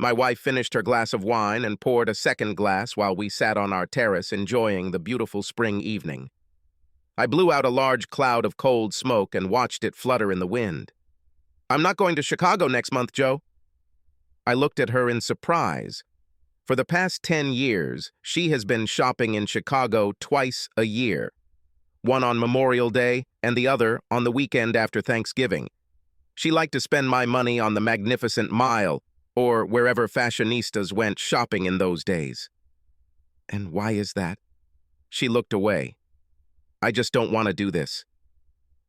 My wife finished her glass of wine and poured a second glass while we sat on our terrace enjoying the beautiful spring evening. I blew out a large cloud of cold smoke and watched it flutter in the wind. "I'm not going to Chicago next month, Joe." I looked at her in surprise. For the past 10 years, she has been shopping in Chicago twice a year, one on Memorial Day and the other on the weekend after Thanksgiving. She liked to spend my money on the Magnificent Mile or wherever fashionistas went shopping in those days. "And why is that?" She looked away. "I just don't want to do this.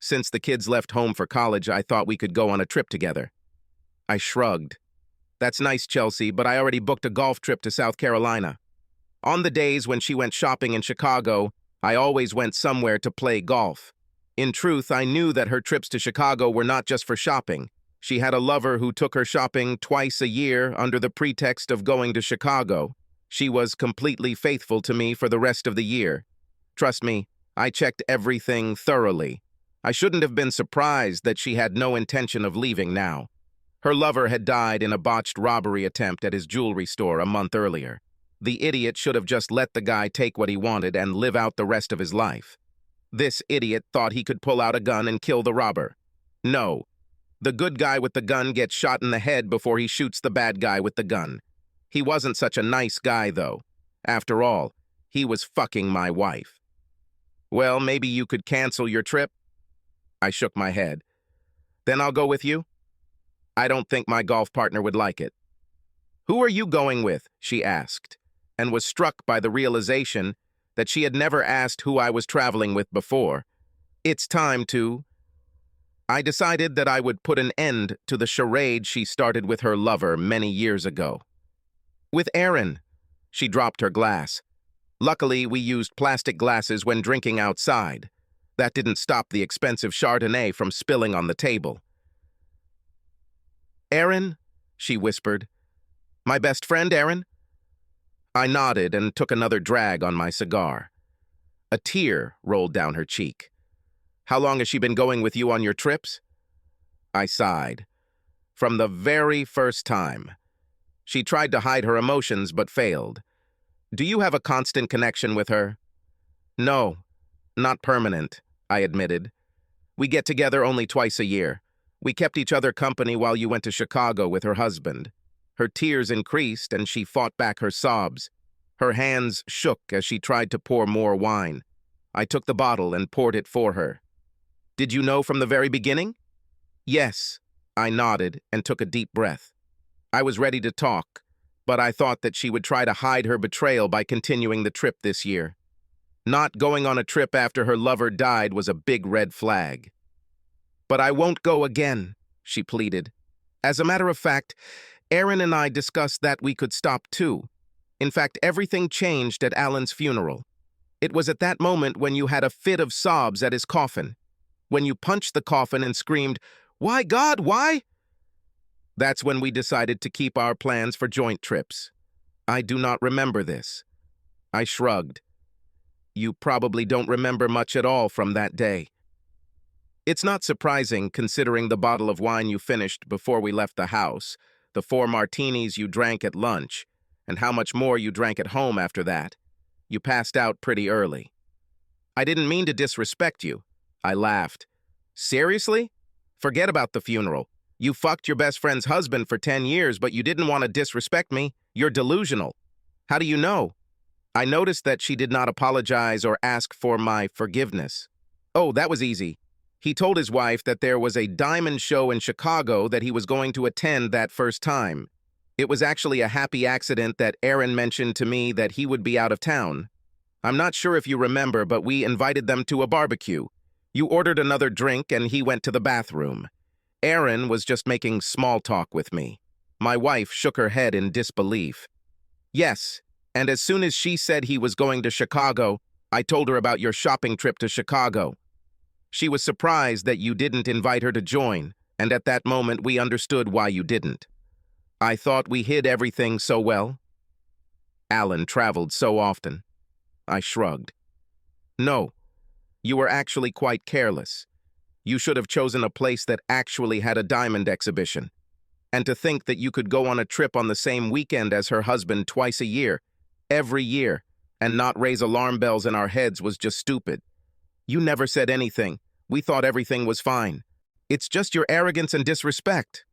Since the kids left home for college, I thought we could go on a trip together." I shrugged. "That's nice, Chelsea, but I already booked a golf trip to South Carolina." On the days when she went shopping in Chicago, I always went somewhere to play golf. In truth, I knew that her trips to Chicago were not just for shopping. She had a lover who took her shopping twice a year under the pretext of going to Chicago. She was completely faithful to me for the rest of the year. Trust me, I checked everything thoroughly. I shouldn't have been surprised that she had no intention of leaving now. Her lover had died in a botched robbery attempt at his jewelry store a month earlier. The idiot should have just let the guy take what he wanted and live out the rest of his life. This idiot thought he could pull out a gun and kill the robber. No. The good guy with the gun gets shot in the head before he shoots the bad guy with the gun. He wasn't such a nice guy, though. After all, he was fucking my wife. "Well, maybe you could cancel your trip?" I shook my head. "Then I'll go with you?" "I don't think my golf partner would like it." "Who are you going with?" she asked, and was struck by the realization that she had never asked who I was traveling with before. It's time to... I decided that I would put an end to the charade she started with her lover many years ago. "With Aaron." She dropped her glass. Luckily, we used plastic glasses when drinking outside. That didn't stop the expensive Chardonnay from spilling on the table. "Aaron?" she whispered. "My best friend, Aaron?" I nodded and took another drag on my cigar. A tear rolled down her cheek. "How long has she been going with you on your trips?" I sighed. "From the very first time." She tried to hide her emotions but failed. "Do you have a constant connection with her?" "No, not permanent," I admitted. "We get together only twice a year. We kept each other company while you went to Chicago with her husband." Her tears increased and she fought back her sobs. Her hands shook as she tried to pour more wine. I took the bottle and poured it for her. "Did you know from the very beginning?" "Yes." I nodded and took a deep breath. I was ready to talk, but I thought that she would try to hide her betrayal by continuing the trip this year. Not going on a trip after her lover died was a big red flag. "But I won't go again," she pleaded. "As a matter of fact, Aaron and I discussed that we could stop too. In fact, everything changed at Alan's funeral. It was at that moment when you had a fit of sobs at his coffin. When you punched the coffin and screamed, 'Why, God, why?' That's when we decided to keep our plans for joint trips. I do not remember this." I shrugged. "You probably don't remember much at all from that day." It's not surprising, considering the bottle of wine you finished before we left the house, the 4 martinis you drank at lunch, and how much more you drank at home after that. You passed out pretty early. "I didn't mean to disrespect you." I laughed. "Seriously? Forget about the funeral. You fucked your best friend's husband for 10 years, but you didn't want to disrespect me. You're delusional." "How do you know?" I noticed that she did not apologize or ask for my forgiveness. "Oh, that was easy. He told his wife that there was a diamond show in Chicago that he was going to attend that first time. It was actually a happy accident that Aaron mentioned to me that he would be out of town. I'm not sure if you remember, but we invited them to a barbecue. You ordered another drink and he went to the bathroom. Aaron was just making small talk with me." My wife shook her head in disbelief. "Yes, and as soon as she said he was going to Chicago, I told her about your shopping trip to Chicago. She was surprised that you didn't invite her to join, and at that moment we understood why you didn't. I thought we hid everything so well." "Alan traveled so often." I shrugged. "No, you were actually quite careless. You should have chosen a place that actually had a diamond exhibition. And to think that you could go on a trip on the same weekend as her husband twice a year, every year, and not raise alarm bells in our heads was just stupid. You never said anything. We thought everything was fine. It's just your arrogance and disrespect.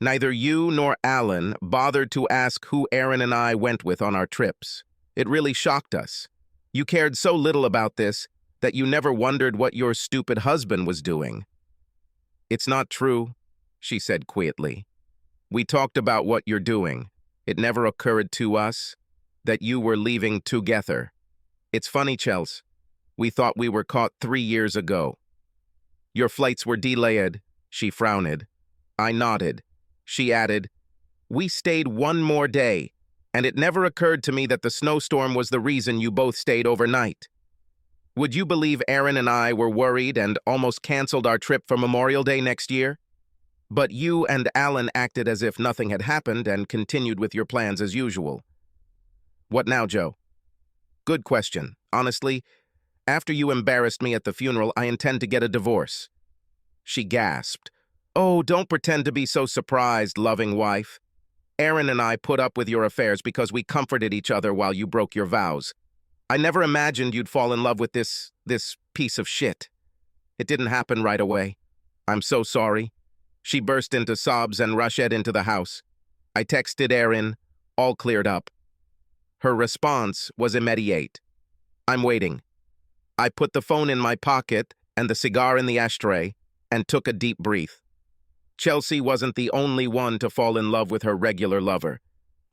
Neither you nor Alan bothered to ask who Aaron and I went with on our trips. It really shocked us. You cared so little about this that you never wondered what your stupid husband was doing. It's not true, she said quietly. We talked about what you're doing. It never occurred to us that you were leaving together. It's funny, Chels. We thought we were caught 3 years ago. Your flights were delayed, she frowned. I nodded. She added, we stayed one more day, and it never occurred to me that the snowstorm was the reason you both stayed overnight. Would you believe Aaron and I were worried and almost canceled our trip for Memorial Day next year? But you and Alan acted as if nothing had happened and continued with your plans as usual. What now, Joe? Good question. Honestly, after you embarrassed me at the funeral, I intend to get a divorce. She gasped. Oh, don't pretend to be so surprised, loving wife. Aaron and I put up with your affairs because we comforted each other while you broke your vows. I never imagined you'd fall in love with this piece of shit. It didn't happen right away. I'm so sorry. She burst into sobs and rushed into the house. I texted Aaron, all cleared up. Her response was immediate. I'm waiting. I put the phone in my pocket and the cigar in the ashtray and took a deep breath. Chelsea wasn't the only one to fall in love with her regular lover.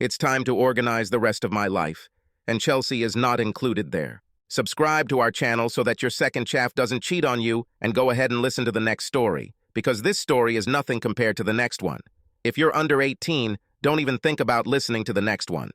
It's time to organize the rest of my life, and Chelsea is not included there. Subscribe to our channel so that your second chaff doesn't cheat on you, and go ahead and listen to the next story, because this story is nothing compared to the next one. If you're under 18, don't even think about listening to the next one.